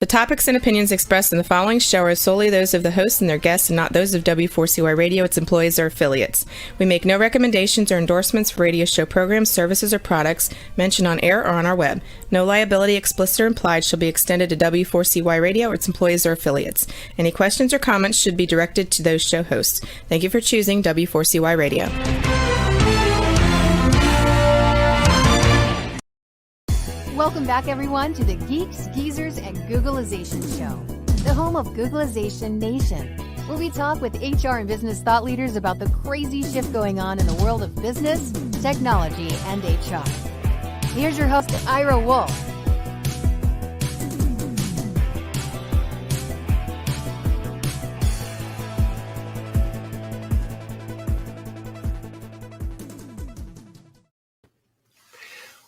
The topics and opinions expressed in the following show are solely those of the hosts and their guests and not those of W4CY Radio, its employees, or affiliates. We make no recommendations or endorsements for radio show programs, services, or products mentioned on air or on our web. No liability, explicit or implied, shall be extended to W4CY Radio or its employees or affiliates. Any questions or comments should be directed to those show hosts. Thank you for choosing W4CY Radio. Welcome back, everyone, to the Geeks, Geezers, and Googlization Show, the home of Googlization Nation, where we talk with HR and business thought leaders about the crazy shift going on in the world of business, technology, and HR. Here's your host, Ira Wolf.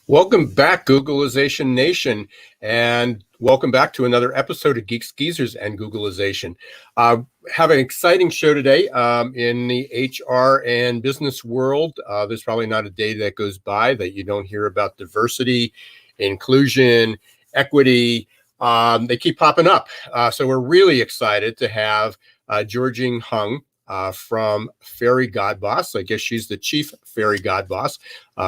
Welcome back, Googlization Nation, and welcome back to another episode of Geeks, Geezers, and Googlization. Have an exciting show today in the HR and business world. There's probably not a day that goes by that you don't hear about diversity, inclusion, equity. They keep popping up. So we're really excited to have Georgene Huang from Fairy God Boss. I guess she's the chief Fairy God Boss.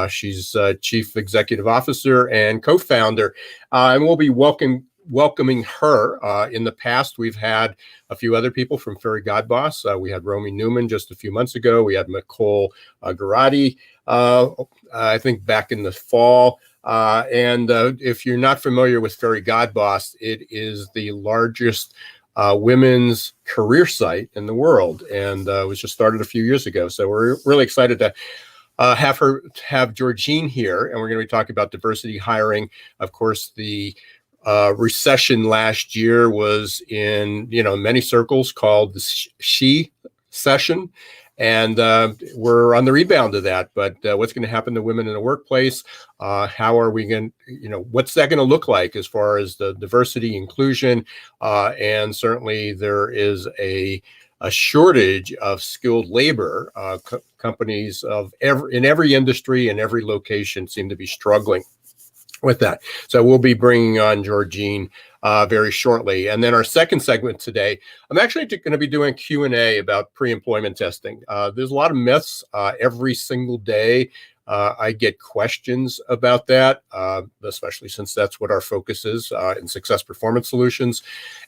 She's chief executive officer and co-founder, and we'll be welcoming her. In the past, we've had a few other people from Fairy God Boss. We had Romy Newman just a few months ago. We had Nicole Garati, I think back in the fall. And if you're not familiar with Fairy God Boss, it is the largest women's career site in the world, and it was just started a few years ago. So we're really excited to have Georgene here, and we're going to be talking about diversity hiring. Of course, the recession last year was in many circles called the she session. And we're on the rebound of that. But what's going to happen to women in the workplace? How are we going to, what's that going to look like as far as the diversity, inclusion? And certainly there is a shortage of skilled labor. Companies in every industry and every location seem to be struggling with that. So we'll be bringing on Georgene very shortly. And then our second segment today, I'm actually going to be doing Q&A about pre-employment testing. There's a lot of myths every single day. I get questions about that, especially since that's what our focus is in Success Performance Solutions.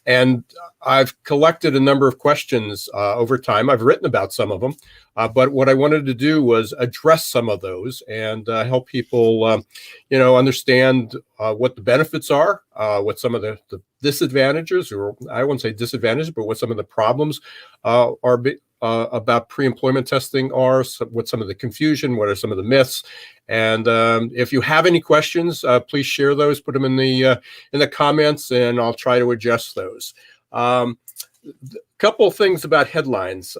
And I've collected a number of questions over time. I've written about some of them, but what I wanted to do was address some of those and help people, understand what the benefits are, what some of the disadvantages, or I won't say disadvantages, but what some of the problems are about pre-employment testing are, what some of the confusion, what are some of the myths. And if you have any questions, please share those, put them in the comments, and I'll try to adjust those. Couple things about headlines.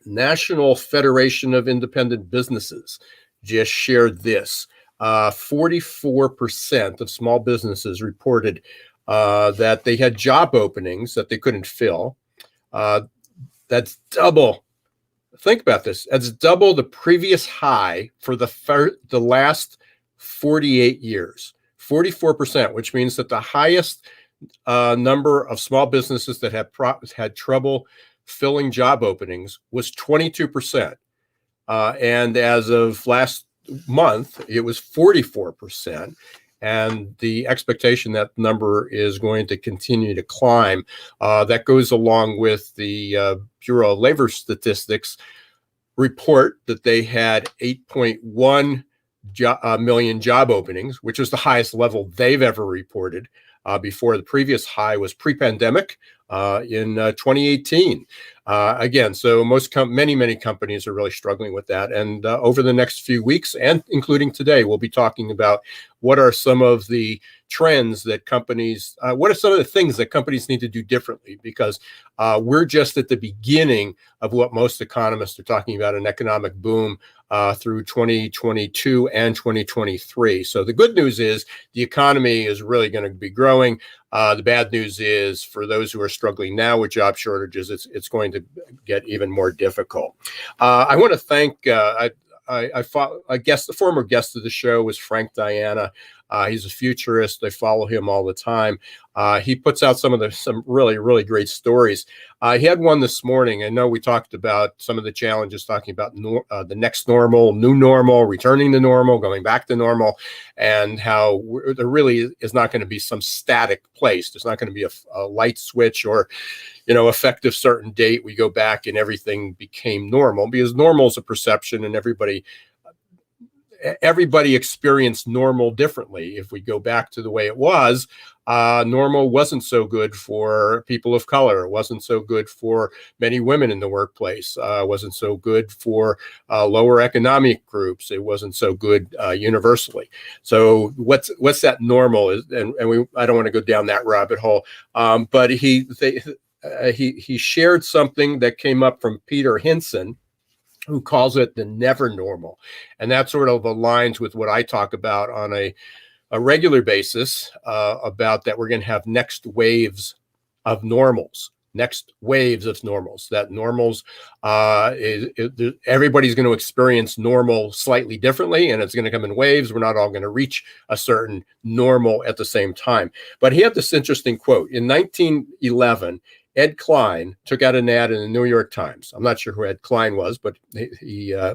National Federation of Independent Businesses just shared this. 44% of small businesses reported that they had job openings that they couldn't fill. That's double. Think about this. That's double the previous high for the last 48 years. 44%, which means that the highest number of small businesses that had trouble filling job openings was 22%. And as of last month, it was 44%. And the expectation that number is going to continue to climb. That goes along with the Bureau of Labor Statistics report that they had 8.1 million job openings, which was the highest level they've ever reported. Before the previous high was pre-pandemic in 2018. Again, so many companies are really struggling with that. And over the next few weeks, and including today, we'll be talking about what are some of the trends that companies, what are some of the things that companies need to do differently? Because we're just at the beginning of what most economists are talking about, an economic boom through 2022 and 2023. So the good news is the economy is really going to be growing. The bad news is for those who are struggling now with job shortages, it's going to get even more difficult. I want to thank, the former guest of the show was Frank Diana. He's a futurist. I follow him all the time. He puts out some really, really great stories. He had one this morning. I know we talked about some of the challenges, talking about the next normal, new normal, returning to normal, going back to normal, and how there really is not going to be some static place. There's not going to be a light switch or, effective certain date we go back and everything became normal, because normal is a perception, and everybody experienced normal differently. If we go back to the way it was, normal wasn't so good for people of color. It wasn't so good for many women in the workplace. It wasn't so good for lower economic groups. It wasn't so good universally. So what's that normal is, and I don't want to go down that rabbit hole. But he shared something that came up from Peter Hinson, who calls it the never normal. And that sort of aligns with what I talk about on a regular basis, about that we're going to have next waves of normals. That normals, everybody's going to experience normal slightly differently, and it's going to come in waves. We're not all going to reach a certain normal at the same time. But he had this interesting quote. In 1911, Ed Klein took out an ad in the New York Times. I'm not sure who Ed Klein was, but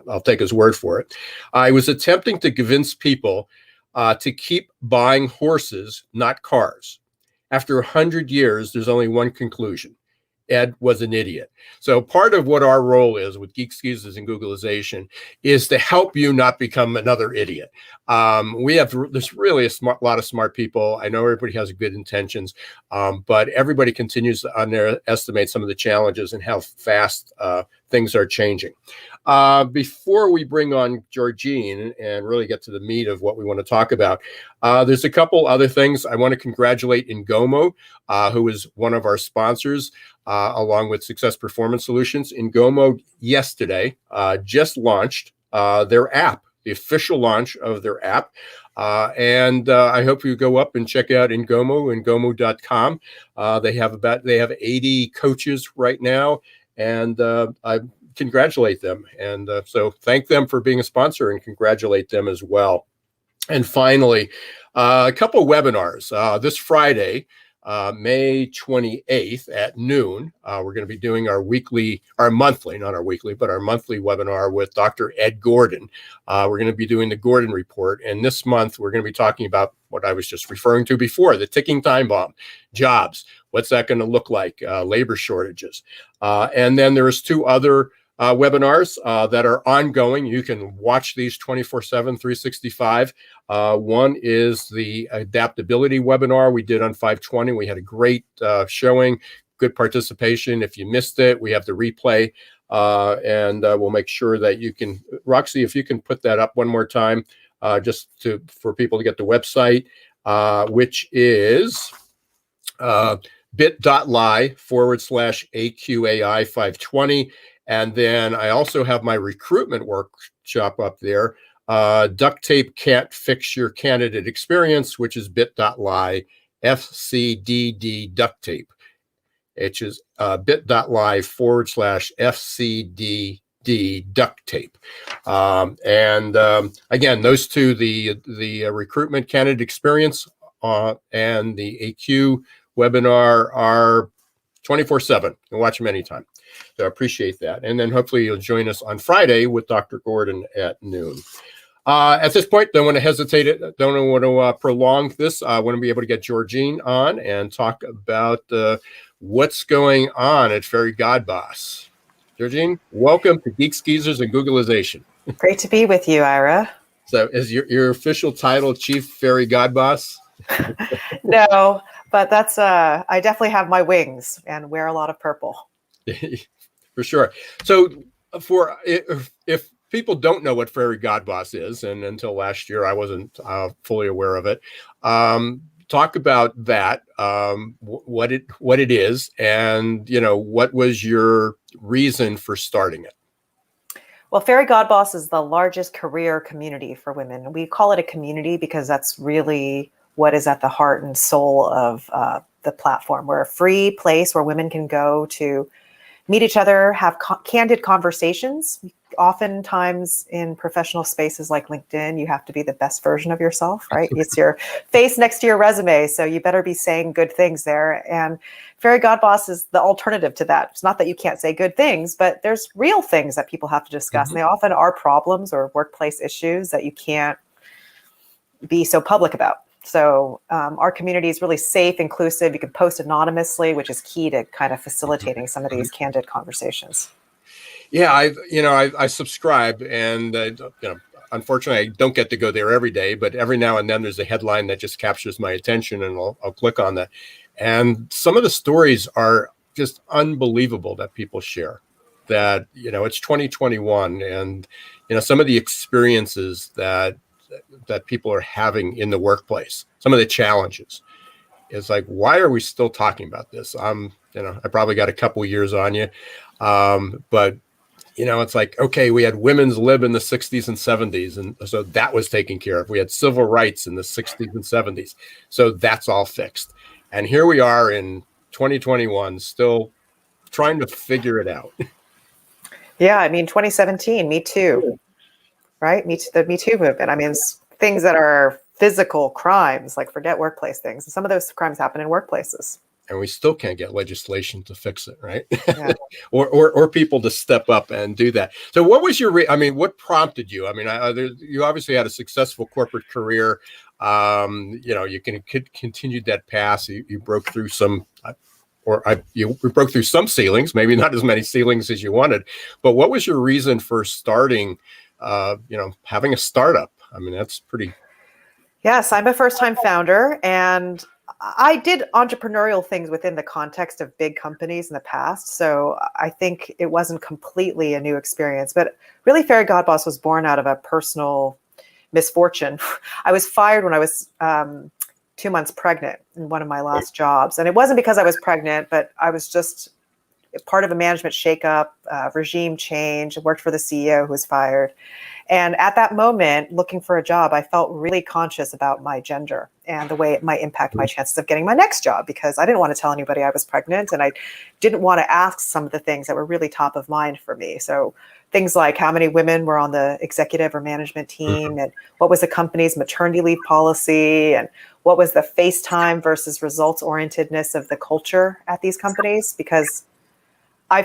I'll take his word for it. I was attempting to convince people to keep buying horses, not cars. After 100 years, there's only one conclusion. Ed was an idiot. So part of what our role is with Geeks Geezers and Googlization is to help you not become another idiot. There's really a lot of smart people. I know everybody has good intentions, but everybody continues to underestimate some of the challenges and how fast things are changing. Before we bring on Georgene and really get to the meat of what we want to talk about, there's a couple other things. I want to congratulate Ngomo, who is one of our sponsors, along with Success Performance Solutions. Ngomo yesterday just launched their app, the official launch of their app. And I hope you go up and check out ngomo.com. They have 80 coaches right now, and I congratulate them. And so thank them for being a sponsor, and congratulate them as well. And finally, a couple of webinars. This Friday, May 28th at noon, we're going to be doing our monthly webinar with Dr. Ed Gordon. We're going to be doing the Gordon Report. And this month, we're going to be talking about what I was just referring to before, the ticking time bomb, jobs. What's that going to look like? Labor shortages. And then there's two other webinars that are ongoing. You can watch these 24/7, 365. One is the Adaptability Webinar we did on 5/20. We had a great showing, good participation. If you missed it, we have the replay, and we'll make sure that you can, Roxy, if you can put that up one more time, for people to get the website, which is bit.ly/AQAI520. And then I also have my recruitment workshop up there. Duct tape can't fix your candidate experience, which is bit.ly FCDD duct tape. It is bit.ly/FCDD duct tape. Again, those two, the recruitment candidate experience and the AQ webinar, are 24/7. You can watch them anytime. So I appreciate that. And then hopefully you'll join us on Friday with Dr. Gordon at noon. At this point, don't want to prolong this. I want to be able to get Georgene on and talk about what's going on at Fairy Godboss. Georgene, welcome to Geeks Geezers and Googlization. Great to be with you, Ira. So is your official title Chief Fairy Godboss? No, but that's I definitely have my wings and wear a lot of purple. For sure. So if people don't know what Fairy Godboss is, and until last year I wasn't fully aware of it, talk about that, what it is, and what was your reason for starting it? Well, Fairy Godboss is the largest career community for women. We call it a community because that's really what is at the heart and soul of the platform. We're a free place where women can go to meet each other, have candid conversations. oftentimes in professional spaces like LinkedIn, you have to be the best version of yourself, right? It's your face next to your resume, so you better be saying good things there. And Fairy Godboss is the alternative to that. It's not that you can't say good things, but there's real things that people have to discuss. And they often are problems or workplace issues that you can't be so public about. So our community is really safe, inclusive. You can post anonymously, which is key to kind of facilitating some of these candid conversations. Yeah, I subscribe, and unfortunately, I don't get to go there every day, but every now and then there's a headline that just captures my attention, and I'll click on that. And some of the stories are just unbelievable that people share. That it's 2021, and some of the experiences that people are having in the workplace, some of the challenges. It's like, why are we still talking about this? I probably got a couple years on you, but it's like, okay, we had women's lib in the 60s and 70s, and so that was taken care of. We had civil rights in the 60s and 70s, so that's all fixed. And here we are in 2021, still trying to figure it out. Yeah, I mean, 2017, Me Too, right? The Me Too movement. I mean, things that are physical crimes, like forget workplace things. And some of those crimes happen in workplaces. And we still can't get legislation to fix it, right? Yeah. or people to step up and do that. So what was what prompted you? I mean, you obviously had a successful corporate career. You continued that path. You broke through some, you broke through some ceilings, maybe not as many ceilings as you wanted. But what was your reason for starting, having a startup? I mean, that's pretty. Yes, I'm a first-time founder, and I did entrepreneurial things within the context of big companies in the past. So I think it wasn't completely a new experience, but really Fairy Godboss was born out of a personal misfortune. I was fired when I was 2 months pregnant in one of my last jobs. And it wasn't because I was pregnant, but I was just part of a management shakeup, regime change. I worked for the CEO who was fired. And at that moment, looking for a job, I felt really conscious about my gender and the way it might impact my chances of getting my next job, because I didn't want to tell anybody I was pregnant, and I didn't want to ask some of the things that were really top of mind for me. So things like how many women were on the executive or management team, and what was the company's maternity leave policy, and what was the face time versus results orientedness of the culture at these companies, because I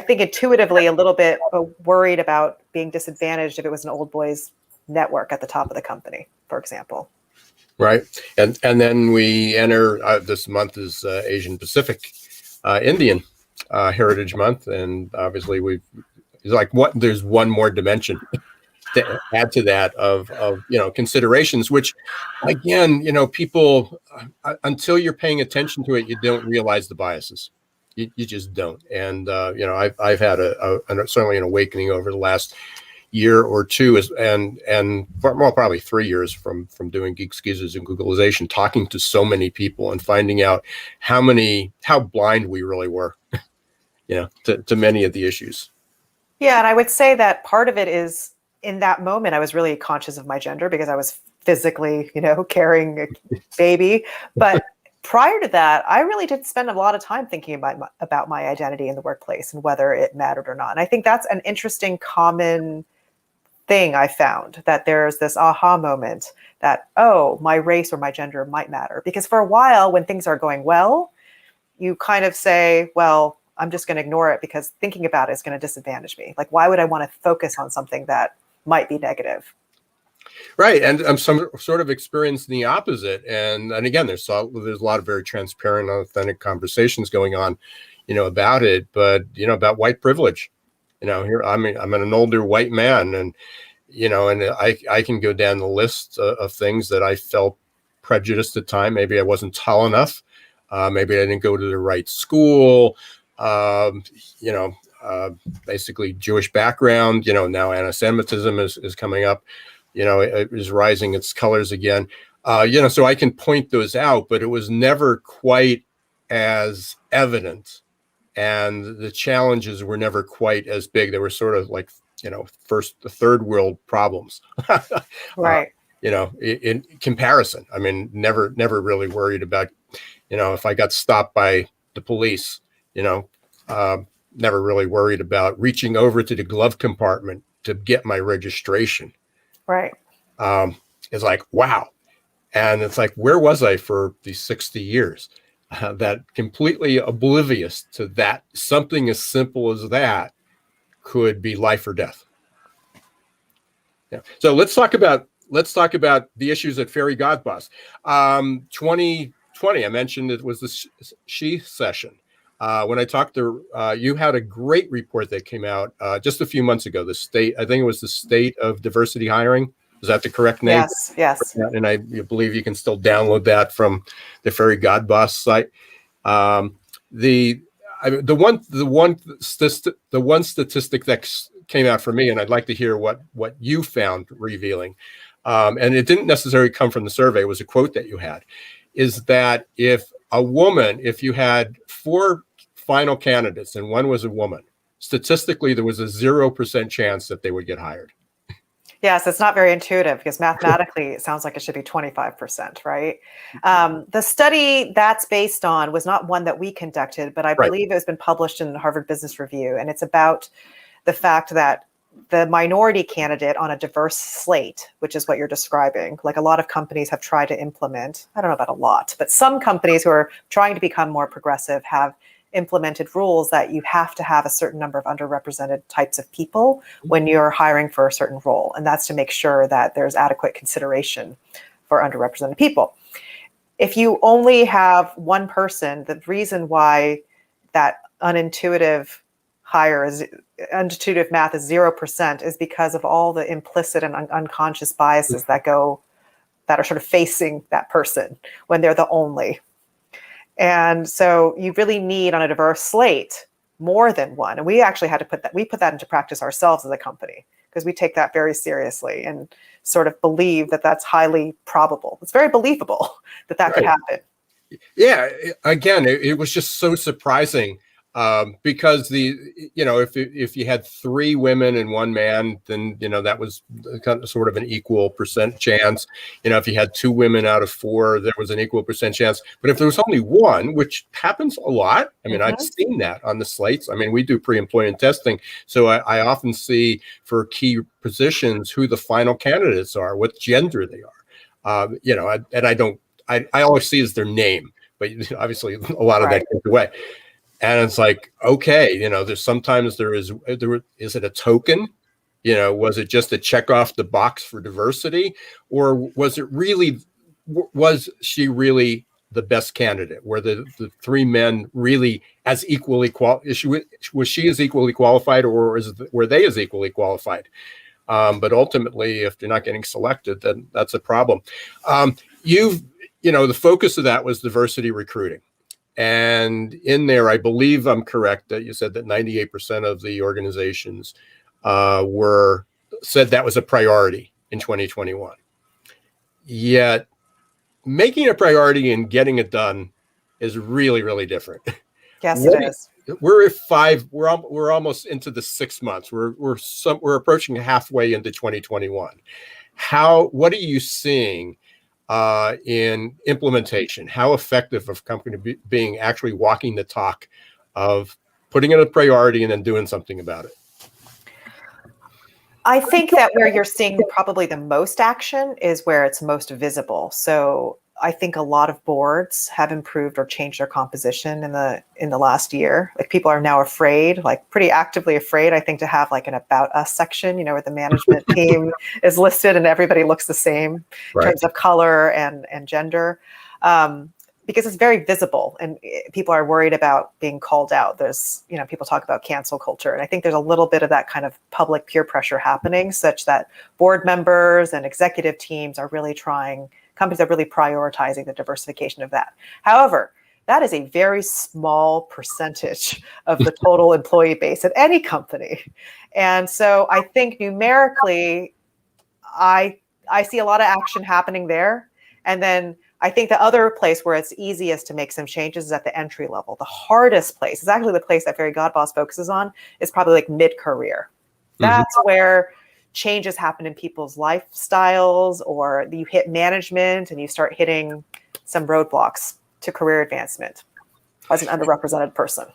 think intuitively a little bit worried about being disadvantaged if it was an old boys network at the top of the company, for example. Right. And then we enter, this month is Asian Pacific Indian Heritage Month. And obviously there's one more dimension to add to that of considerations, which again, people, until you're paying attention to it, you don't realize the biases. You just don't. And, I've had certainly an awakening over the last year or two, and probably 3 years from doing Geeks Geezers and Googlization, talking to so many people and finding out how blind we really were, to many of the issues. Yeah. And I would say that part of it is, in that moment, I was really conscious of my gender because I was physically, carrying a baby. But prior to that, I really did spend a lot of time thinking about my identity in the workplace and whether it mattered or not. And I think that's an interesting common thing I found, that there's this aha moment that, oh, my race or my gender might matter. Because for a while, when things are going well, you kind of say, well, I'm just going to ignore it because thinking about it is going to disadvantage me. Like, why would I want to focus on something that might be negative? Right. And I'm sort of experiencing the opposite. And again, there's a lot of very transparent, authentic conversations going on, about it, but, about white privilege. Here, I'm an older white man, and, and I can go down the list of things that I felt prejudiced at time. Maybe I wasn't tall enough. Maybe I didn't go to the right school. Basically Jewish background, now anti-Semitism is coming up. It is rising its colors again. So I can point those out, but it was never quite as evident. And the challenges were never quite as big. They were sort of like, the third world problems. Right. In comparison, I mean, never really worried about, if I got stopped by the police, never really worried about reaching over to the glove compartment to get my registration. Right. It's like, wow. And it's like, where was I for these 60 years? That completely oblivious to that something as simple as that could be life or death. Yeah. So let's talk about the issues at Fairy Godboss. 2020, I mentioned it was the She session. When I talked to you, had a great report that came out just a few months ago. I think it was the State of Diversity Hiring. Is that the correct name? Yes. And I believe you can still download that from the Fairy Godboss site. The one statistic that came out for me, and I'd like to hear what you found revealing, and it didn't necessarily come from the survey. It was a quote that you had, is that if you had 4 final candidates and one was a woman, statistically there was a 0% chance that they would get hired. Yes, it's not very intuitive because mathematically it sounds like it should be 25%, right? The study that's based on was not one that we conducted, but I believe it has been published in the Harvard Business Review. And it's about the fact that the minority candidate on a diverse slate, which is what you're describing, like a lot of companies have tried to implement, I don't know about a lot, but some companies who are trying to become more progressive have implemented rules that you have to have a certain number of underrepresented types of people when you're hiring for a certain role. And that's to make sure that there's adequate consideration for underrepresented people. If you only have one person, the reason why that unintuitive math is 0% is because of all the implicit and unconscious biases that are sort of facing that person when they're the only. And so you really need on a diverse slate more than one. And we actually had to put that into practice ourselves as a company because we take that very seriously and sort of believe that that's highly probable. It's very believable that could happen. Yeah. Again, it was just so surprising because if you had 3 women and 1 man, then, that was kind of sort of an equal percent chance. If you had 2 women out of 4, there was an equal percent chance. But if there was only 1, which happens a lot, I mean, I've seen that on the slates. I mean, we do pre-employment testing. So I often see for key positions who the final candidates are, what gender they are. I always see is their name, but obviously a lot of that goes away. And it's like, okay, there's sometimes is it a token? Was it just a check off the box for diversity? Or was she really the best candidate? Were the 3 men really as equally was she as equally qualified, or were they as equally qualified? But ultimately, if you're not getting selected, then that's a problem. The focus of that was diversity recruiting. And in there, I believe I'm correct that you said that 98% of the organizations said that was a priority in 2021. Yet making a priority and getting it done is really, really different. Yes, it is. We're at 5. We're almost into the 6 months. We're approaching halfway into 2021. What are you seeing in implementation? How effective of company being actually walking the talk of putting it a priority and then doing something about it? I think that where you're seeing probably the most action is where it's most visible. So I think a lot of boards have improved or changed their composition in the last year. Like people are now afraid, like pretty actively afraid, I think, to have like an about us section, where the management team is listed and everybody looks the same in terms of color and gender. Because it's very visible and people are worried about being called out. There's, people talk about cancel culture. And I think there's a little bit of that kind of public peer pressure happening such that board members and executive teams are really companies are really prioritizing the diversification of that. However, that is a very small percentage of the total employee base at any company. And so I think numerically, I see a lot of action happening there. And then I think the other place where it's easiest to make some changes is at the entry level. The hardest place is actually the place that Fairy Godboss focuses on is probably like mid-career. That's where changes happen in people's lifestyles, or you hit management and you start hitting some roadblocks to career advancement as an underrepresented person.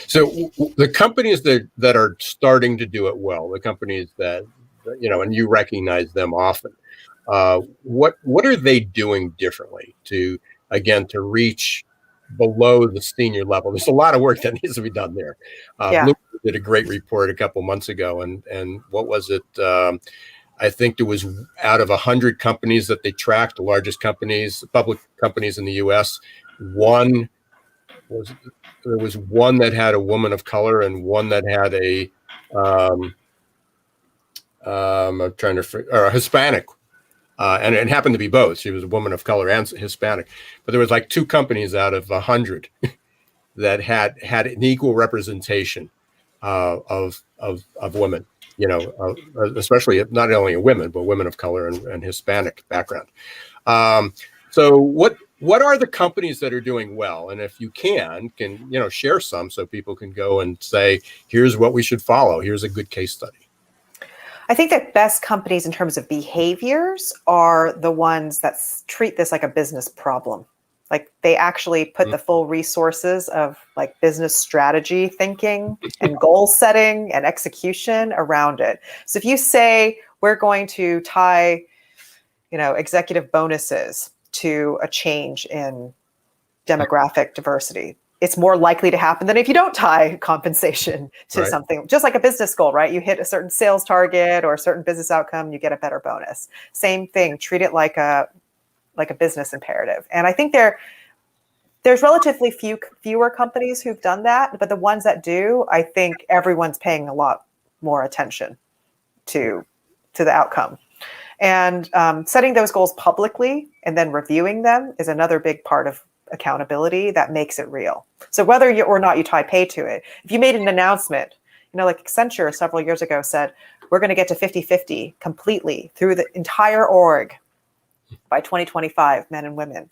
So the companies that are starting to do it well, the companies that, and you recognize them often, what are they doing differently to reach below the senior level? There's a lot of work that needs to be done there. Yeah. Bloomberg did a great report a couple months ago, and what was it? I think there was, out of 100 companies that they tracked, the largest companies, public companies in the U.S., there was one that had a woman of color and one that had a Hispanic, and it happened to be both. She was a woman of color and Hispanic, but there was like 2 companies out of 100 that had an equal representation of women. Especially not only women, but women of color and Hispanic background. So what are the companies that are doing well? And if you can share some so people can go and say, here's what we should follow. Here's a good case study. I think that best companies in terms of behaviors are the ones that treat this like a business problem. Like they actually put the full resources of like business strategy thinking and goal setting and execution around it. So if you say we're going to tie, executive bonuses to a change in demographic diversity, it's more likely to happen than if you don't tie compensation to something, just like a business goal, right? You hit a certain sales target or a certain business outcome, you get a better bonus. Same thing, treat it like a business imperative. And I think there's relatively fewer companies who've done that, but the ones that do, I think everyone's paying a lot more attention to the outcome. And setting those goals publicly and then reviewing them is another big part of accountability that makes it real. So whether or not you tie pay to it, if you made an announcement, like Accenture several years ago said, we're going to get to 50-50 completely through the entire org by 2025, men and women.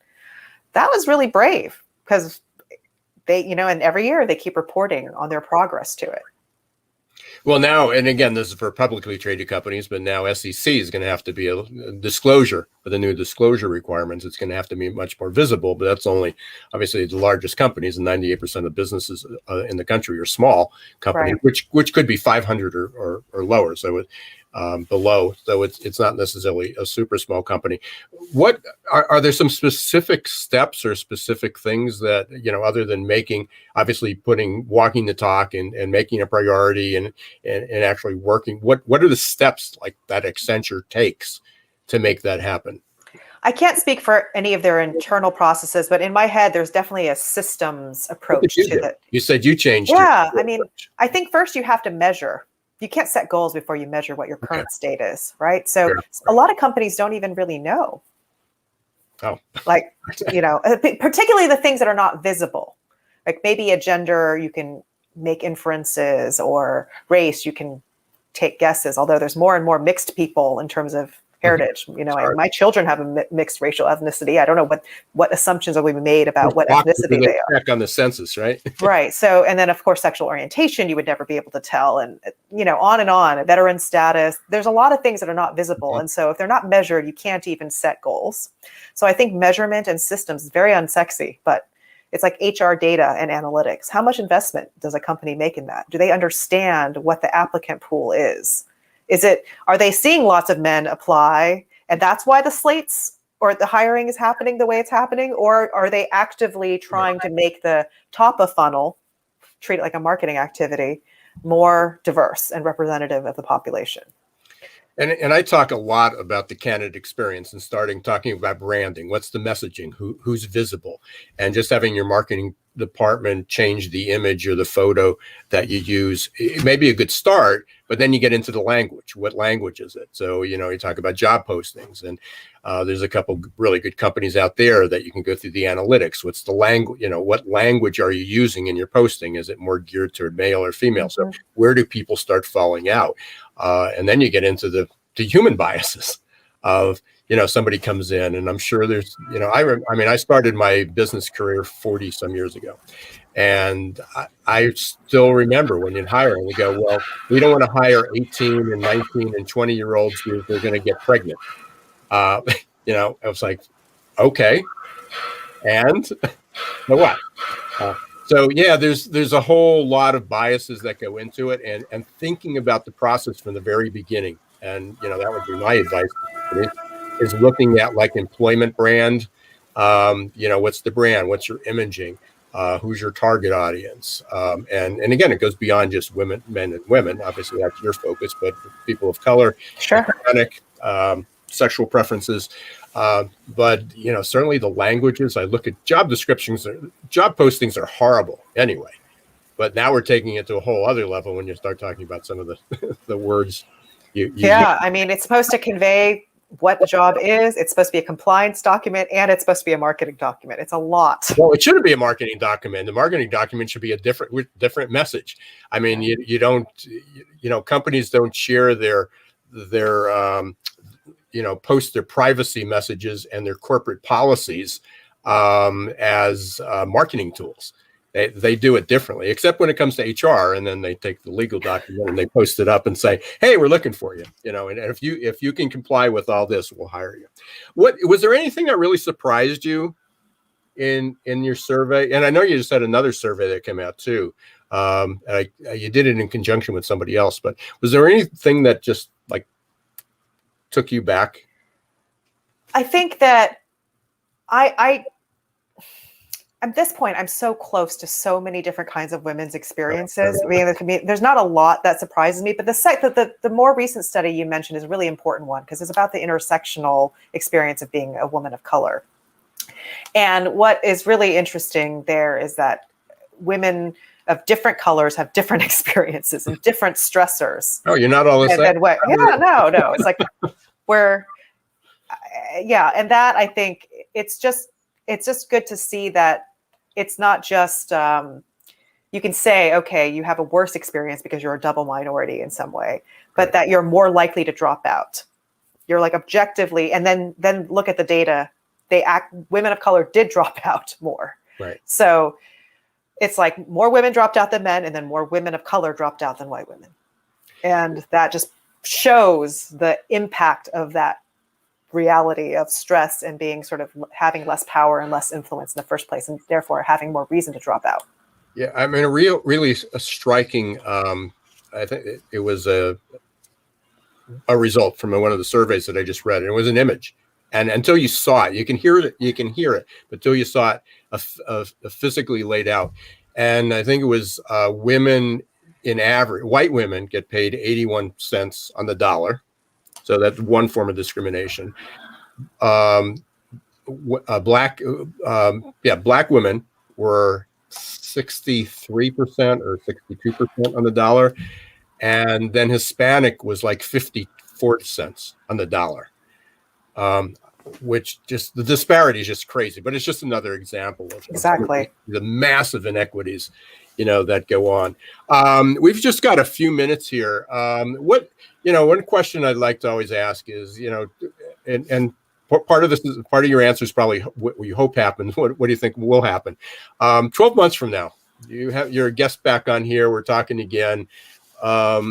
That was really brave because they, and every year they keep reporting on their progress to it. Well, now, and again, this is for publicly traded companies, but now SEC is going to have to be a disclosure for the new disclosure requirements. It's going to have to be much more visible, but that's only obviously the largest companies, and 98% of businesses in the country are small companies, which could be 500 or lower. So below, so it's not necessarily a super small company. What are there some specific steps or specific things that, other than walking the talk and making a priority and actually working, what are the steps like that Accenture takes to make that happen? I can't speak for any of their internal processes, but in my head, there's definitely a systems approach to it. You said you changed. Yeah, I think first you have to measure. You can't set goals before you measure what your current state is, right? So a lot of companies don't even really know. Oh. Particularly the things that are not visible. Like maybe a gender, you can make inferences, or race, you can take guesses, although there's more and more mixed people in terms of heritage. My children have a mixed racial ethnicity. I don't know what assumptions are we made about what ethnicity they are. Check on the census, right? Right. So, and then of course, sexual orientation, you would never be able to tell, and on and on. Veteran status. There's a lot of things that are not visible, and so if they're not measured, you can't even set goals. So I think measurement and systems is very unsexy, but it's like HR data and analytics. How much investment does a company make in that? Do they understand what the applicant pool is? Are they seeing lots of men apply, and that's why the slates or the hiring is happening the way it's happening? Or are they actively trying to make the top of funnel, treat it like a marketing activity, more diverse and representative of the population? And I talk a lot about the candidate experience and talking about branding. What's the messaging? Who's visible? And just having your marketing department change the image or the photo that you use, it may be a good start, but then you get into the language. What language is it? So, you talk about job postings, and there's a couple really good companies out there that you can go through the analytics. What's the language? What language are you using in your posting? Is it more geared toward male or female? So where do people start falling out? And then you get into the human biases of, somebody comes in, and I'm sure there's, I started my business career 40 some years ago, and I still remember when you'd hire and we go, well, we don't want to hire 18 and 19 and 20-year-olds who they're going to get pregnant. I was like, okay, and what? So yeah, there's a whole lot of biases that go into it, and thinking about the process from the very beginning. And that would be my advice to companies, is looking at like employment brand. What's the brand? What's your imaging? Who's your target audience? And again, it goes beyond just women, men and women. Obviously, that's your focus, but people of color, Sure. Hispanic, sexual preferences. But certainly the languages. I look at job descriptions. Job postings are horrible anyway. But now we're taking it to a whole other level when you start talking about some of the the words. Yeah, I mean, it's supposed to convey what the job is. It's supposed to be a compliance document, and it's supposed to be a marketing document. It's a lot. Well, it shouldn't be a marketing document. The marketing document should be a different message. I mean, you don't, companies don't share their post their privacy messages and their corporate policies as marketing tools. They do it differently, except when it comes to HR, and then they take the legal document and they post it up and say, "Hey, we're looking for you." And if you can comply with all this, we'll hire you. What was there anything that really surprised you in your survey? And I know you just had another survey that came out too. You did it in conjunction with somebody else, but was there anything that just like took you back? I think that I at this point, I'm so close to so many different kinds of women's experiences. I mean, there's not a lot that surprises me, but the more recent study you mentioned is a really important one, because it's about the intersectional experience of being a woman of color. And what is really interesting there is that women of different colors have different experiences and different stressors. Oh, you're not all the same. Yeah, no. It's like and that, I think it's just good to see that it's not just you can say, okay, you have a worse experience because you're a double minority in some way, but that you're more likely to drop out. You're like objectively, and then look at the data. Women of color did drop out more. Right. So it's like more women dropped out than men, and then more women of color dropped out than white women. And that just shows the impact of that reality of stress and being sort of having less power and less influence in the first place, and therefore having more reason to drop out. Yeah, I mean, really a striking. I think it was a result from one of the surveys that I just read, and it was an image. And until you saw it, you can hear it, but until you saw it physically laid out. And I think it was women in average, white women get paid 81 cents on the dollar. So that's one form of discrimination. Black women were 63% or 62% on the dollar. And then Hispanic was like 54 cents on the dollar. Which just the disparity is just crazy, but it's just another example of exactly the massive inequities, that go on. We've just got a few minutes here. One question I'd like to always ask is, and part of your answer is probably what you hope happens. What do you think will happen? 12 months from now, you have your guest back on here. We're talking again. Are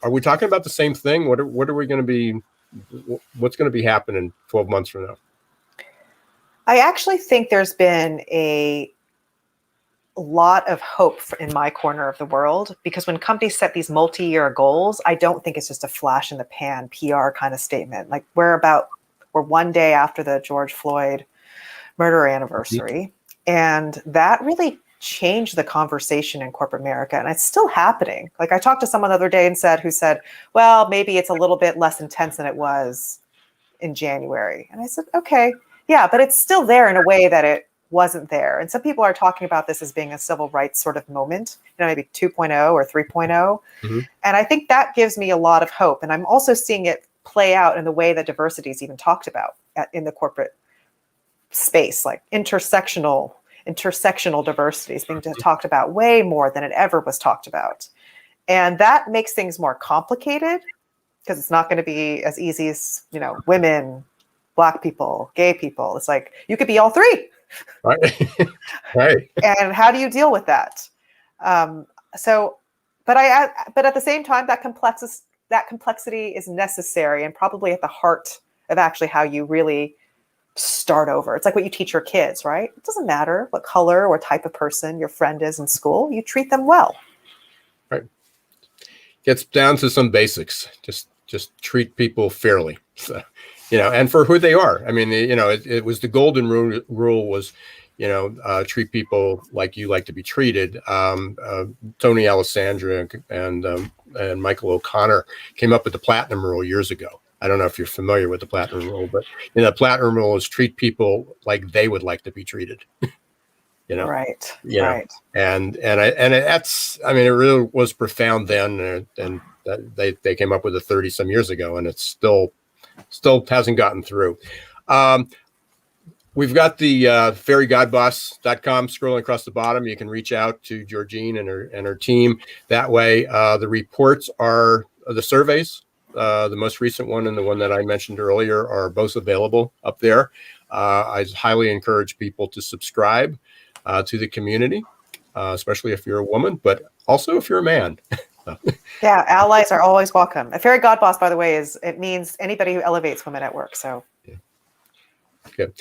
we talking about the same thing? What are we going to be? What's going to be happening 12 months from now? I actually think there's been a lot of hope in my corner of the world, because when companies set these multi-year goals, I don't think it's just a flash in the pan PR kind of statement. Like we're one day after the George Floyd murder anniversary, and that really changed the conversation in corporate America, and it's still happening. Like I talked to someone the other day who said, well, maybe it's a little bit less intense than it was in January. And I said, okay, yeah, but it's still there in a way that it wasn't there. And some people are talking about this as being a civil rights sort of moment, maybe 2.0 or 3.0. Mm-hmm. And I think that gives me a lot of hope. And I'm also seeing it play out in the way that diversity is even talked about in the corporate space, like intersectional diversity is being talked about way more than it ever was talked about. And that makes things more complicated, because it's not going to be as easy as, women, Black people, gay people. It's like, you could be all three. Right. Right. And how do you deal with that? But at the same time, that complexity is necessary and probably at the heart of actually how you really start over. It's like what you teach your kids, right? It doesn't matter what color or type of person your friend is in school. You treat them well. Right. Gets down to some basics. Just treat people fairly. So, and for who they are. I mean, it was the golden rule was, treat people like you like to be treated. Tony Alessandra and Michael O'Connor came up with the platinum rule years ago. I don't know if you're familiar with the platinum rule, but the platinum rule is treat people like they would like to be treated. Right. Right. And that's, I mean, it really was profound then, and they came up with it 30 some years ago, and it's still hasn't gotten through. We've got the fairygodboss.com scrolling across the bottom. You can reach out to Georgene and her team that way. The reports are the surveys. The most recent one and the one that I mentioned earlier are both available up there. I highly encourage people to subscribe to the community, especially if you're a woman, but also if you're a man. Yeah, allies are always welcome. A fairy god boss, by the way, it means anybody who elevates women at work. So, yeah. Good.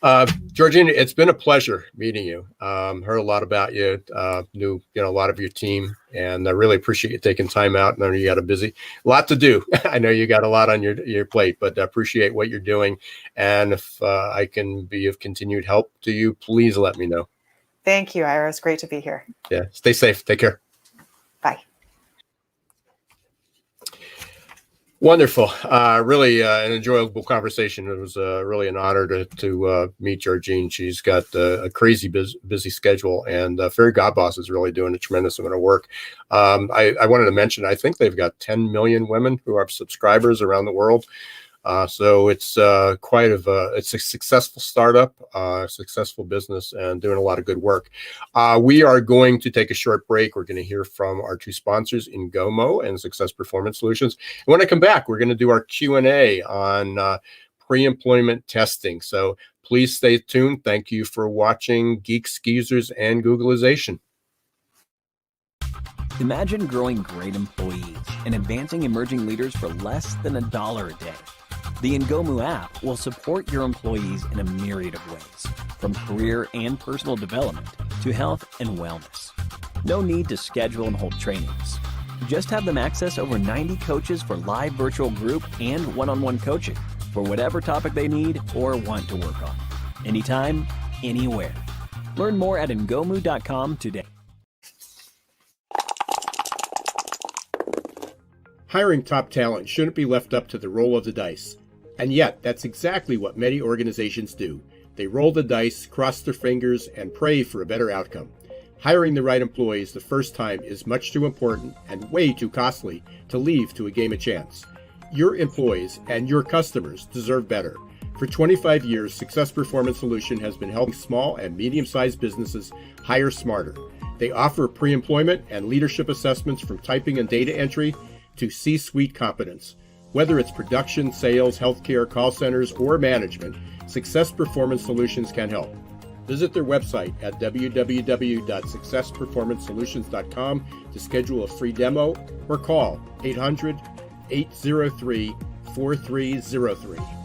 Georgene, it's been a pleasure meeting you. Heard a lot about you, knew a lot of your team, and I really appreciate you taking time out. I know you got a lot to do. I know you got a lot on your plate, but I appreciate what you're doing. And if I can be of continued help to you, please let me know. Thank you, Ira. It's great to be here. Yeah. Stay safe. Take care. Bye. Wonderful. Really an enjoyable conversation. It was really an honor to meet Georgene. She's got a crazy busy schedule, and Fairy God Boss is really doing a tremendous amount of work. I wanted to mention, I think they've got 10 million women who are subscribers around the world. So it's it's a successful startup, successful business, and doing a lot of good work. We are going to take a short break. We're going to hear from our two sponsors, Ingomo and Success Performance Solutions. And when I come back, we're going to do our Q&A on pre-employment testing. So please stay tuned. Thank you for watching Geeks, Geezers, and Googlization. Imagine growing great employees and advancing emerging leaders for less than $1 a day. The Ingomu app will support your employees in a myriad of ways, from career and personal development to health and wellness. No need to schedule and hold trainings. Just have them access over 90 coaches for live virtual group and one-on-one coaching for whatever topic they need or want to work on. Anytime, anywhere. Learn more at Ingomu.com today. Hiring top talent shouldn't be left up to the roll of the dice. And yet, that's exactly what many organizations do. They roll the dice, cross their fingers, and pray for a better outcome. Hiring the right employees the first time is much too important and way too costly to leave to a game of chance. Your employees and your customers deserve better. For 25 years, Success Performance Solution has been helping small and medium-sized businesses hire smarter. They offer pre-employment and leadership assessments from typing and data entry to C-suite competence. Whether it's production, sales, healthcare, call centers, or management, Success Performance Solutions can help. Visit their website at www.successperformancesolutions.com to schedule a free demo or call 800-803-4303.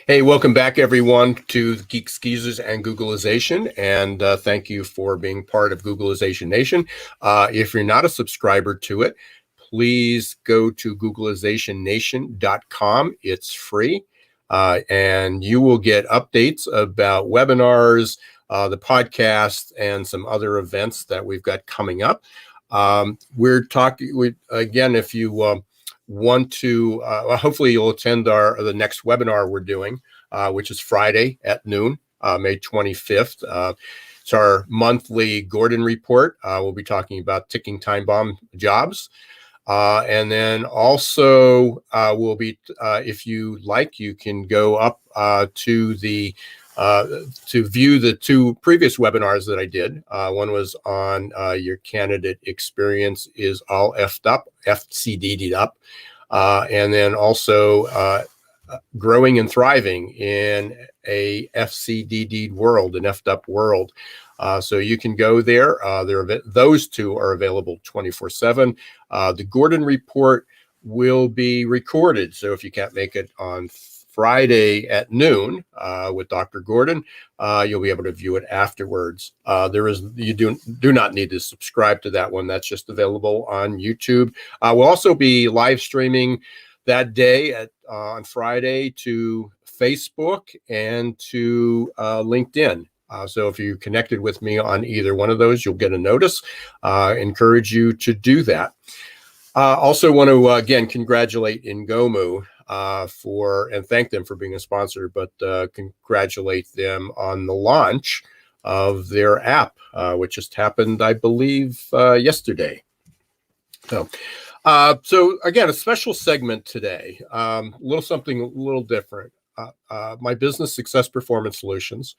Hey, welcome back, everyone, to Geeks, Geezers, and Googlization, and thank you for being part of Googlization Nation. If you're not a subscriber to it, please go to googlizationnation.com. It's free, and you will get updates about webinars, the podcast, and some other events that we've got coming up. We're talking, again, if you want to, hopefully you'll attend the next webinar we're doing, which is Friday at noon, May 25th. It's our monthly Gordon report. We'll be talking about ticking time bomb jobs. And then also we'll be, if you like, you can go up to the to view the two previous webinars that I did. One was on your candidate experience is all effed up, FCD'd up. And then also growing and thriving in a FCD'd world, an effed up world. So you can go there. Those two are available 24/7. The Gordon report will be recorded. So if you can't make it on Friday at noon with Dr. Gordon, you'll be able to view it afterwards. You do not need to subscribe to that one. That's just available on YouTube. We'll also be live streaming that day on Friday to Facebook and to LinkedIn. So if you connected with me on either one of those, you'll get a notice. Encourage you to do that. Also want to, again, congratulate Ngomu and thank them for being a sponsor, but congratulate them on the launch of their app, which just happened, I believe, yesterday. So again, a special segment today, something a little different. My business, Success Performance Solutions.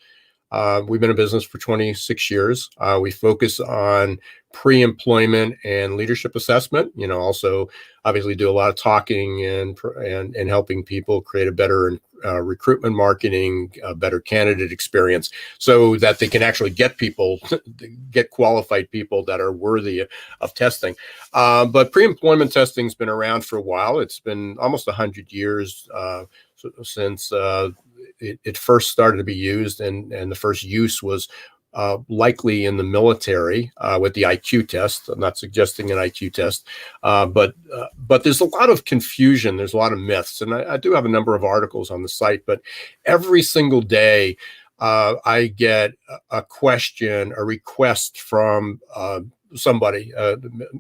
We've been in business for 26 years. We focus on pre-employment and leadership assessment. Also obviously do a lot of talking and helping people create a better recruitment marketing, a better candidate experience, so that they can actually get qualified people that are worthy of testing. But pre-employment testing's been around for a while. It's been almost 100 years since it first started to be used, and the first use was likely in the military with the IQ test. I'm not suggesting an IQ test, but there's a lot of confusion. There's a lot of myths, and I do have a number of articles on the site. But every single day, I get a question, a request from somebody,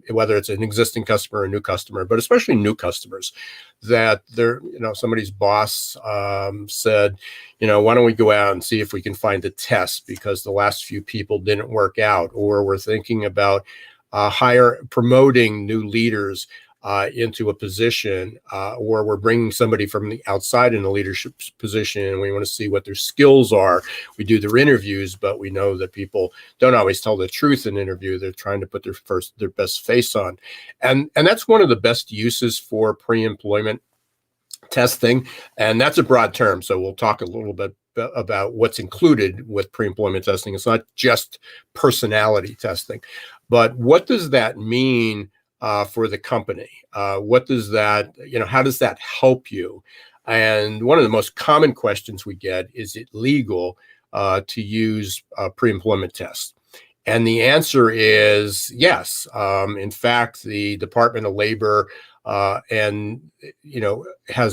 whether it's an existing customer or a new customer, but especially new customers, that somebody's boss said, why don't we go out and see if we can find a test, because the last few people didn't work out, or we're thinking about promoting new leaders into a position, or we're bringing somebody from the outside in a leadership position, and we want to see what their skills are. We do their interviews, but we know that people don't always tell the truth in interview. They're trying to put their best face on, and that's one of the best uses for pre-employment testing, and that's a broad term. So we'll talk a little bit about what's included with pre-employment testing. It's not just personality testing, but what does that mean for the company? What does that, how does that help you? And one of the most common questions we get is it legal to use pre-employment tests? And the answer is yes. In fact, the Department of Labor has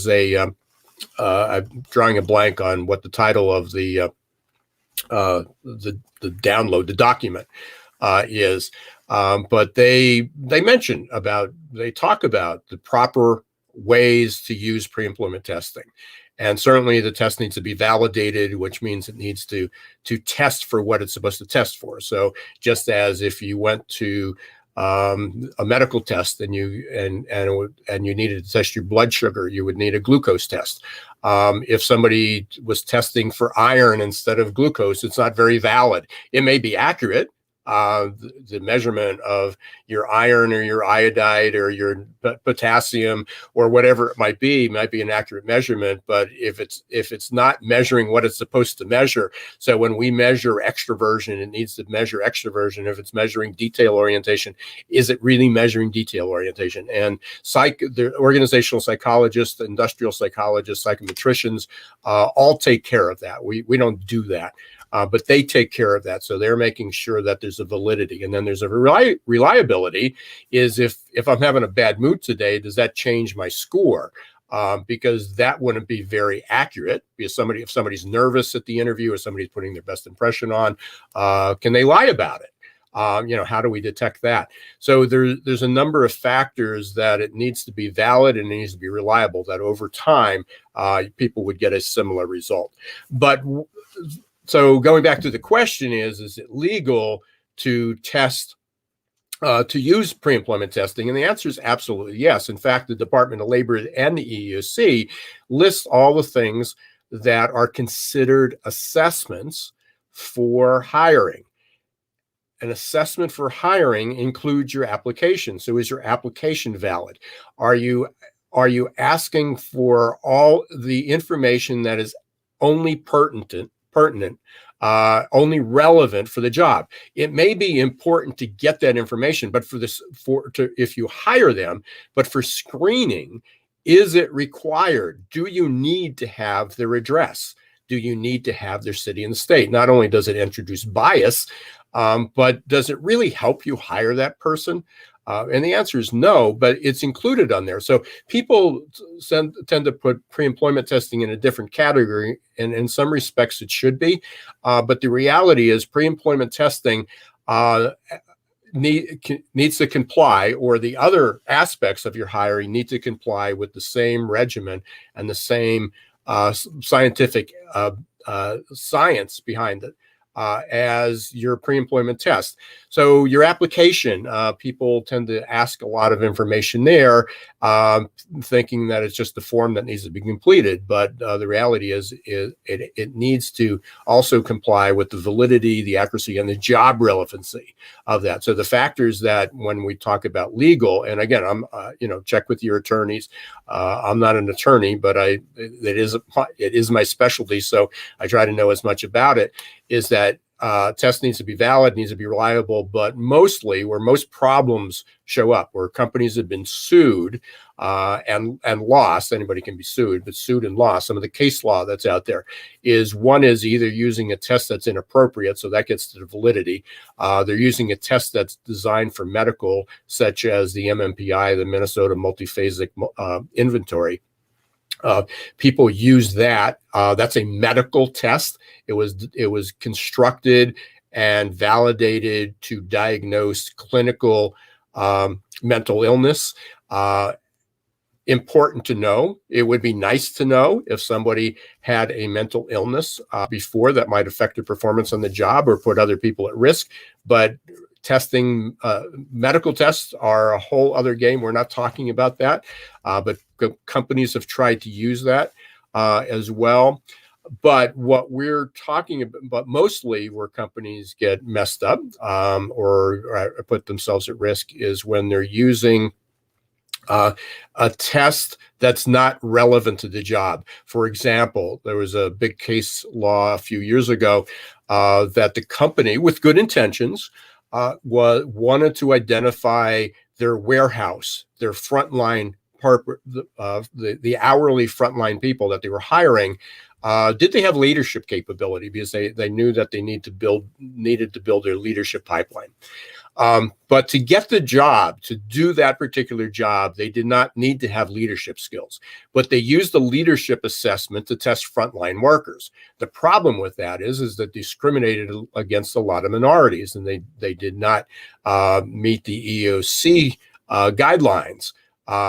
I'm drawing a blank on what the title of the download, the document is. But they talk about the proper ways to use pre-employment testing. And certainly the test needs to be validated, which means it needs to test for what it's supposed to test for. So just as if you went to a medical test and you needed to test your blood sugar, you would need a glucose test. If somebody was testing for iron instead of glucose, it's not very valid. It may be accurate. The measurement of your iron or your iodide or your potassium or whatever it might be an accurate measurement. But if it's not measuring what it's supposed to measure, so when we measure extroversion, it needs to measure extroversion. If it's measuring detail orientation, is it really measuring detail orientation? And the organizational psychologists, industrial psychologists, psychometricians, all take care of that. We don't do that. But they take care of that. So they're making sure that there's a validity. And then there's a reliability, is if I'm having a bad mood today, does that change my score? Because that wouldn't be very accurate. Because if somebody's nervous at the interview or somebody's putting their best impression on, can they lie about it? How do we detect that? So there's a number of factors that it needs to be valid and it needs to be reliable, that over time, people would get a similar result. So going back to the question is it legal to test, to use pre-employment testing? And the answer is absolutely yes. In fact, the Department of Labor and the EEOC list all the things that are considered assessments for hiring. An assessment for hiring includes your application. So is your application valid? Are you asking for all the information that is only pertinent only relevant for the job. It may be important to get that information, but if you hire them, but for screening, is it required? Do you need to have their address? Do you need to have their city and state? Not only does it introduce bias, but does it really help you hire that person? And the answer is no, but it's included on there. So people tend to put pre-employment testing in a different category, and in some respects it should be. But the reality is pre-employment testing needs to comply, or the other aspects of your hiring need to comply with the same regimen and the same scientific science behind it as your pre-employment test. So your application, people tend to ask a lot of information there, thinking that it's just the form that needs to be completed. But the reality is it needs to also comply with the validity, the accuracy, and the job relevancy of that. So the factors that when we talk about legal, and again, I'm check with your attorneys. I'm not an attorney, but it is my specialty, so I try to know as much about it. Is that test needs to be valid, needs to be reliable, but mostly where most problems show up, where companies have been sued and lost, anybody can be sued, but sued and lost. Some of the case law that's out there is either using a test that's inappropriate, so that gets to the validity. They're using a test that's designed for medical, such as the MMPI, the Minnesota Multiphasic Inventory. People use that. That's a medical test. It was constructed and validated to diagnose clinical mental illness. Important to know. It would be nice to know if somebody had a mental illness before that might affect their performance on the job or put other people at risk. But testing, medical tests are a whole other game. We're not talking about that, but companies have tried to use that as well. But what we're talking about, mostly where companies get messed up or put themselves at risk, is when they're using a test that's not relevant to the job. For example, there was a big case law a few years ago that the company, with good intentions, wanted to identify their warehouse, their frontline the hourly frontline people that they were hiring. Did they have leadership capability? Because they knew that they needed to build their leadership pipeline. But to get the job, to do that particular job, they did not need to have leadership skills, but they used the leadership assessment to test frontline workers. The problem with that is that discriminated against a lot of minorities, and they did not meet the EEOC guidelines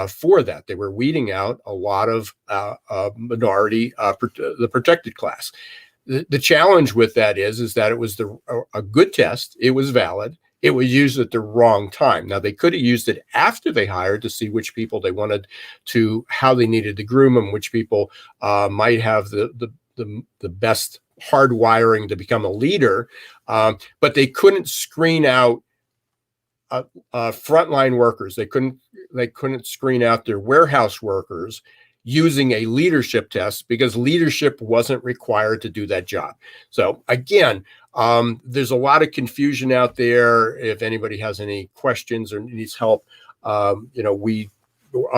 for that. They were weeding out a lot of minority, the protected class. The challenge with that is that it was a good test. It was valid. It was used at the wrong time. Now, they could have used it after they hired to see which people they wanted to, how they needed to groom them, which people might have the best hardwiring to become a leader, but they couldn't screen out frontline workers. They couldn't screen out their warehouse workers using a leadership test because leadership wasn't required to do that job. So again, there's a lot of confusion out there. If anybody has any questions or needs help, I'm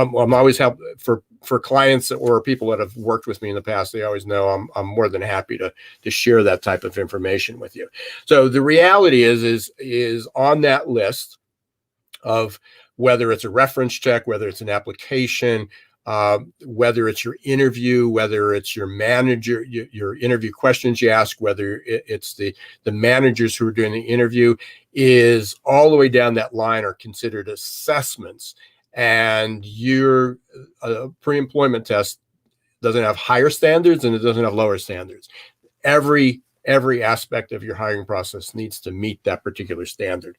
always help for clients or people that have worked with me in the past. They always know I'm more than happy to share that type of information with you. So the reality is on that list of whether it's a reference check, whether it's an application, whether it's your interview, whether it's your manager, your interview questions you ask, whether it's the managers who are doing the interview, is all the way down that line are considered assessments. And your pre-employment test doesn't have higher standards and it doesn't have lower standards. Every aspect of your hiring process needs to meet that particular standard.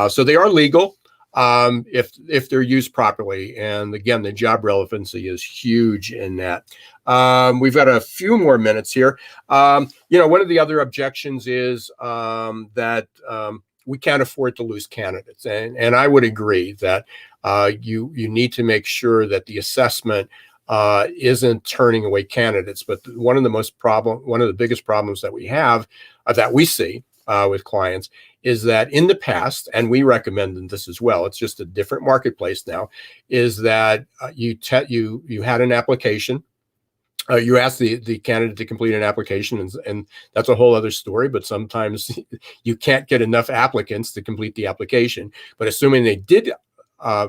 So they are legal. If they're used properly. And again, the job relevancy is huge in that. We've got a few more minutes here. One of the other objections is that we can't afford to lose candidates. And I would agree that you need to make sure that the assessment isn't turning away candidates. But one of the biggest problems that we have, that we see with clients, is that in the past, and we recommend this as well, it's just a different marketplace now, is that you had an application. You ask the candidate to complete an application, and that's a whole other story, but sometimes you can't get enough applicants to complete the application. But assuming they did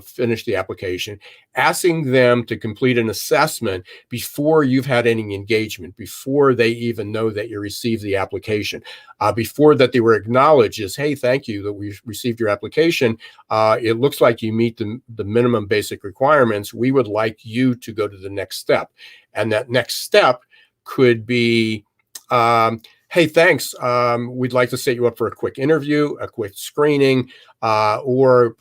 finish the application, asking them to complete an assessment before you've had any engagement, before they even know that you received the application, before that they were acknowledged as, hey, thank you that we received your application. It looks like you meet the minimum basic requirements. We would like you to go to the next step. And that next step could be, hey, thanks. We'd like to set you up for a quick interview, a quick screening, or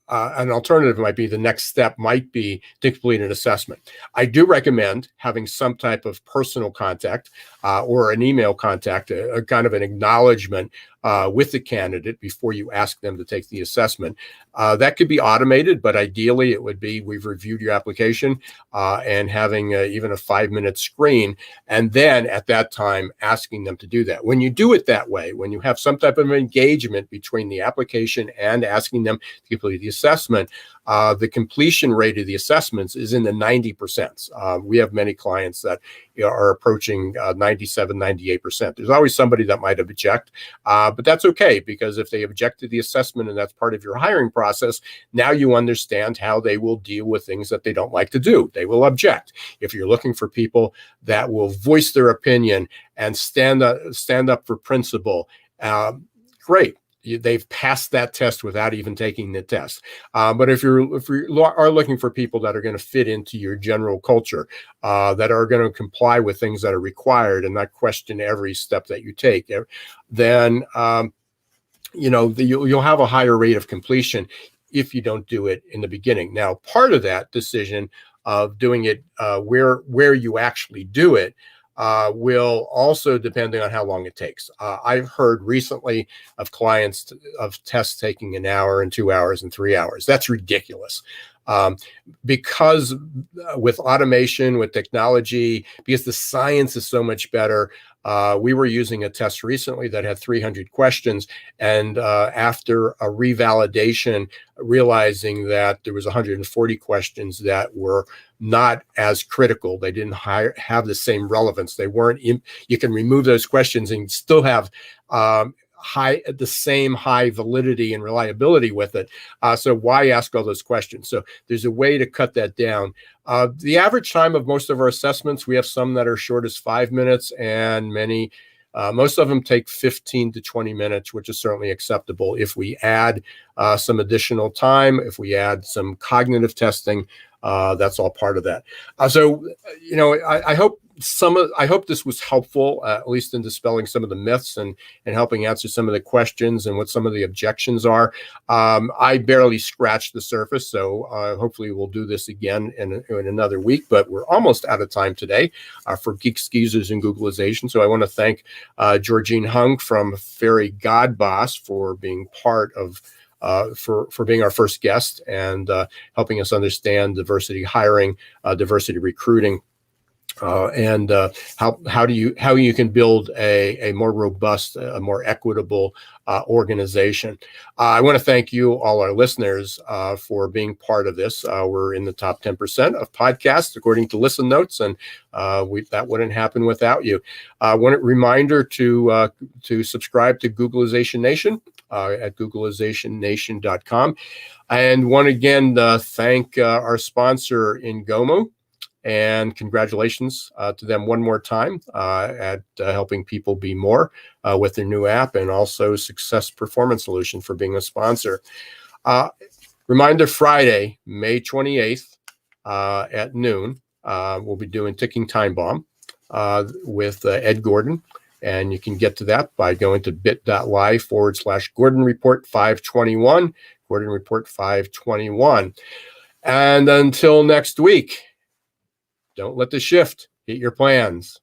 an alternative might be, the next step might be to complete an assessment. I do recommend having some type of personal contact or an email contact, a kind of an acknowledgement with the candidate before you ask them to take the assessment. That could be automated, but ideally it would be, we've reviewed your application, and having even a 5-minute screen, and then at that time asking them to do that. When you do it that way, when you have some type of engagement between the application and asking them to complete the assessment, the completion rate of the assessments is in the 90%. We have many clients that are approaching 97, 98%. There's always somebody that might object, but that's okay, because if they object to the assessment and that's part of your hiring process, now you understand how they will deal with things that they don't like to do. They will object. If you're looking for people that will voice their opinion and stand up for principle, great. They've passed that test without even taking the test. But if you are looking for people that are going to fit into your general culture, that are going to comply with things that are required and not question every step that you take, then you'll have a higher rate of completion if you don't do it in the beginning. Now, part of that decision of doing it where you actually do it will also depend on how long it takes. I've heard recently of clients of tests taking an hour and 2 hours and 3 hours. That's ridiculous. Because with automation, with technology, because the science is so much better, we were using a test recently that had 300 questions, and after a revalidation, realizing that there was 140 questions that were not as critical, they didn't have the same relevance. They weren't. You can remove those questions and still have the same high validity and reliability with it. So why ask all those questions? So there's a way to cut that down. The average time of most of our assessments, we have some that are short as 5 minutes, and most of them take 15 to 20 minutes, which is certainly acceptable. If we add some additional time, if we add some cognitive testing, that's all part of that. I hope this was helpful, at least in dispelling some of the myths and helping answer some of the questions and what some of the objections are. I barely scratched the surface, so hopefully we'll do this again in another week, but we're almost out of time today for Geeks, Geezers, and Googlization. So I want to thank Georgene Huang from Fairy Godboss for being part of for being our first guest and helping us understand diversity hiring, diversity recruiting, and how you can build a more robust, a more equitable organization. I want to thank you, all our listeners, for being part of this. We're in the top 10% of podcasts according to Listen Notes, and that wouldn't happen without you. One reminder to subscribe to Googlization Nation at googlizationnation.com, and one again thank our sponsor Ingomu. And congratulations to them one more time at helping people be more with their new app, and also Success Performance Solution for being a sponsor. Reminder, Friday, May 28th at noon, we'll be doing Ticking Time Bomb with Ed Gordon. And you can get to that by going to bit.ly/Gordon Report 521, Gordon Report 521. And until next week, don't let the shift hit your plans.